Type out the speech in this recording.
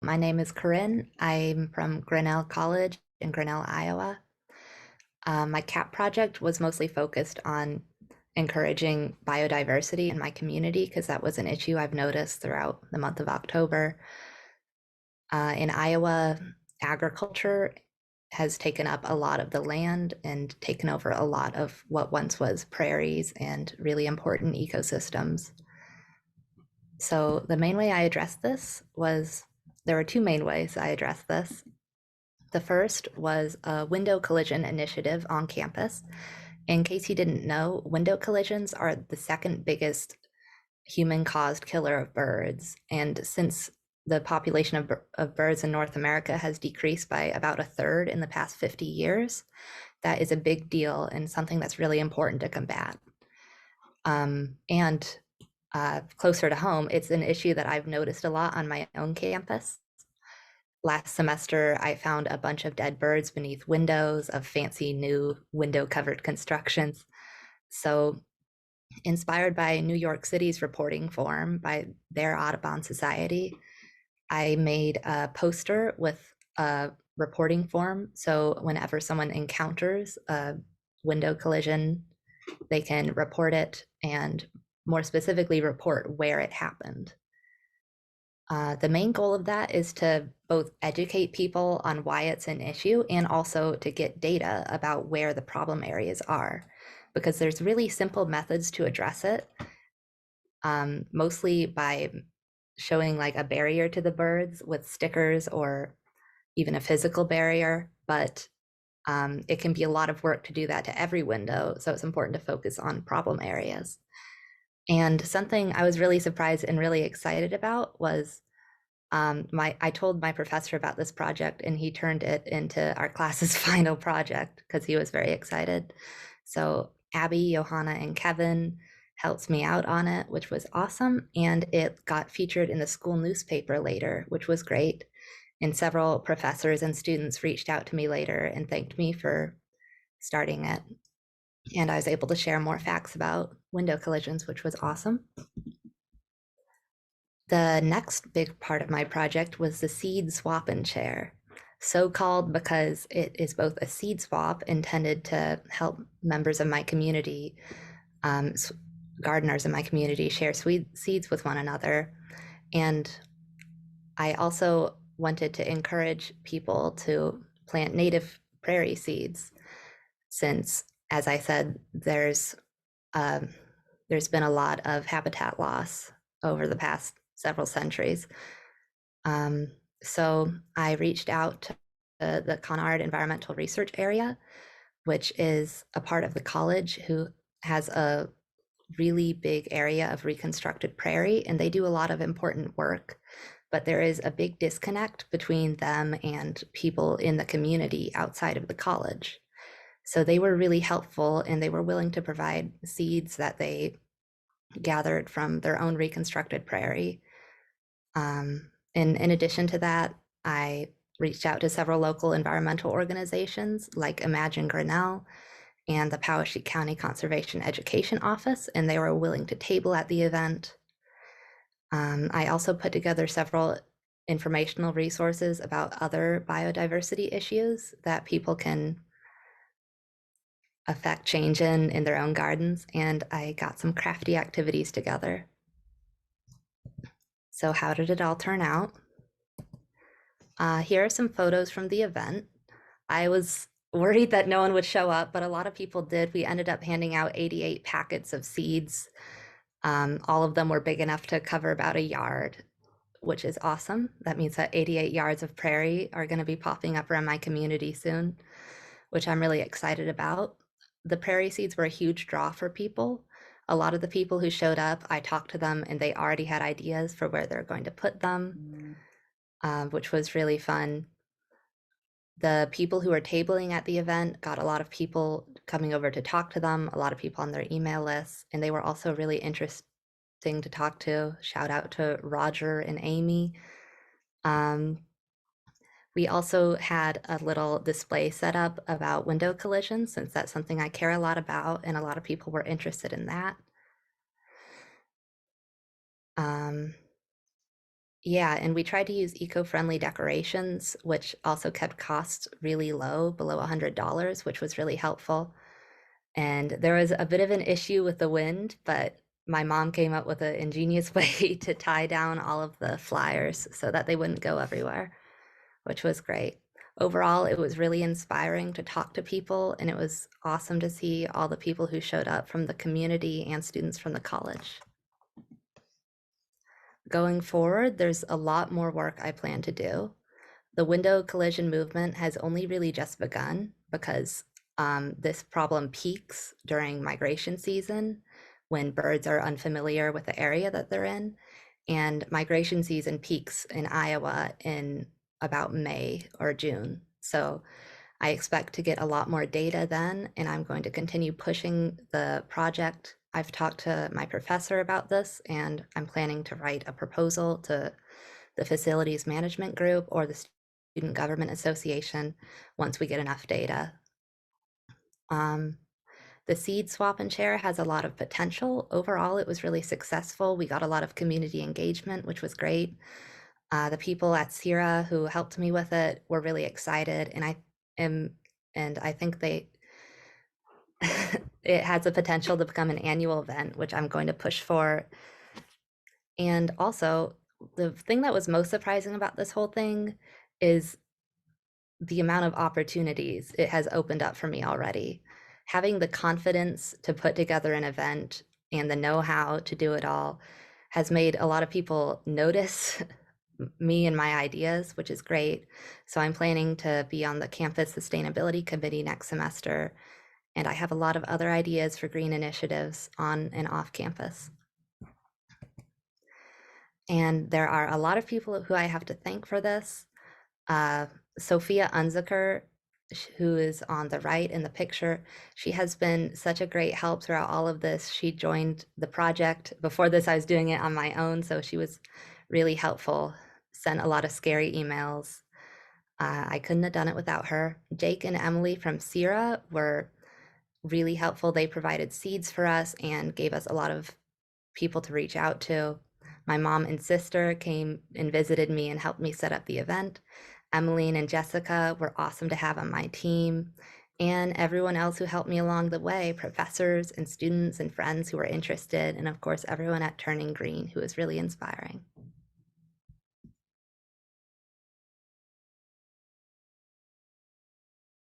My name is Corinne. I'm from Grinnell College in Grinnell, Iowa. My CAP project was mostly focused on encouraging biodiversity in my community because that was an issue I've noticed throughout the month of October. In Iowa, agriculture has taken up a lot of the land and taken over a lot of what once was prairies and really important ecosystems. So the main way I addressed this was there were two main ways I addressed this. The first was a window collision initiative on campus. In case you didn't know, window collisions are the second biggest human caused killer of birds. And since the population of birds in North America has decreased by about a third in the past 50 years, that is a big deal and something that's really important to combat. And closer to home, it's an issue that I've noticed a lot on my own campus. Last semester, I found a bunch of dead birds beneath windows of fancy new window covered constructions. So, inspired by New York City's reporting form by their Audubon Society, I made a poster with a reporting form. So, whenever someone encounters a window collision, they can report it and more specifically report where it happened. The main goal of that is to both educate people on why it's an issue and also to get data about where the problem areas are, because there's really simple methods to address it, mostly by showing like a barrier to the birds with stickers or even a physical barrier. But it can be a lot of work to do that to every window. So it's important to focus on problem areas. And something I was really surprised and really excited about was I told my professor about this project and he turned it into our class's final project because he was very excited. So Abby, Johanna, and Kevin helped me out on it, which was awesome. And it got featured in the school newspaper later, which was great. And several professors and students reached out to me later and thanked me for starting it. And I was able to share more facts about window collisions, which was awesome. The next big part of my project was the seed swap and share. So called because it is both a seed swap intended to help members of my community, um, gardeners in my community, share seeds with one another. And I also wanted to encourage people to plant native prairie seeds, since, as I said, um, there's been a lot of habitat loss over the past several centuries. So I reached out to the Conard Environmental Research Area, which is a part of the college who has a really big area of reconstructed prairie, and they do a lot of important work. But there is a big disconnect between them and people in the community outside of the college. So they were really helpful and they were willing to provide seeds that they gathered from their own reconstructed prairie. And in addition to that, I reached out to several local environmental organizations like Imagine Grinnell and the Poweshiek County Conservation Education Office, and they were willing to table at the event. I also put together several informational resources about other biodiversity issues that people can affect change in their own gardens, and I got some crafty activities together. So how did it all turn out? Here are some photos from the event. I was worried that no one would show up, but a lot of people did. We ended up handing out 88 packets of seeds. All of them were big enough to cover about a yard, which is awesome. That means that 88 yards of prairie are going to be popping up around my community soon, which I'm really excited about. The prairie seeds were a huge draw for people. A lot of the people who showed up, I talked to them and they already had ideas for where they're going to put them, which was really fun. The people who were tabling at the event got a lot of people coming over to talk to them, a lot of people on their email lists, and they were also really interesting to talk to. Shout out to Roger and Amy. We also had a little display set up about window collisions, since that's something I care a lot about, and a lot of people were interested in that. Yeah, and we tried to use eco-friendly decorations, which also kept costs really low, below $100, which was really helpful. And there was a bit of an issue with the wind, but my mom came up with an ingenious way to tie down all of the flyers so that they wouldn't go everywhere, which was great. Overall, it was really inspiring to talk to people, and it was awesome to see all the people who showed up from the community and students from the college. Going forward, there's a lot more work I plan to do. The window collision movement has only really just begun because this problem peaks during migration season when birds are unfamiliar with the area that they're in. And migration season peaks in Iowa in about May or June. So I expect to get a lot more data then, and I'm going to continue pushing the project. I've talked to my professor about this, and I'm planning to write a proposal to the facilities management group or the Student Government Association once we get enough data. Um, the seed swap and share has a lot of potential. Overall, it was really successful. We got a lot of community engagement, which was great. The people at Sierra who helped me with it were really excited, am, and I think it has the potential to become an annual event, which I'm going to push for. And also, the thing that was most surprising about this whole thing is the amount of opportunities it has opened up for me already. Having the confidence to put together an event and the know-how to do it all has made a lot of people notice me and my ideas, which is great. So I'm planning to be on the campus sustainability committee next semester, and I have a lot of other ideas for green initiatives on and off campus. And there are a lot of people who I have to thank for this. Uh, Sophia Unziker, who is on the right in the picture, she has been such a great help throughout all of this. She joined the project. Before this, I was doing it on my own, so she was really helpful, sent a lot of scary emails. I couldn't have done it without her. Jake and Emily from Sierra were really helpful. They provided seeds for us and gave us a lot of people to reach out to. My mom and sister came and visited me and helped me set up the event. Emmeline and Jessica were awesome to have on my team. And everyone else who helped me along the way, professors and students and friends who were interested, and of course, everyone at Turning Green who was really inspiring.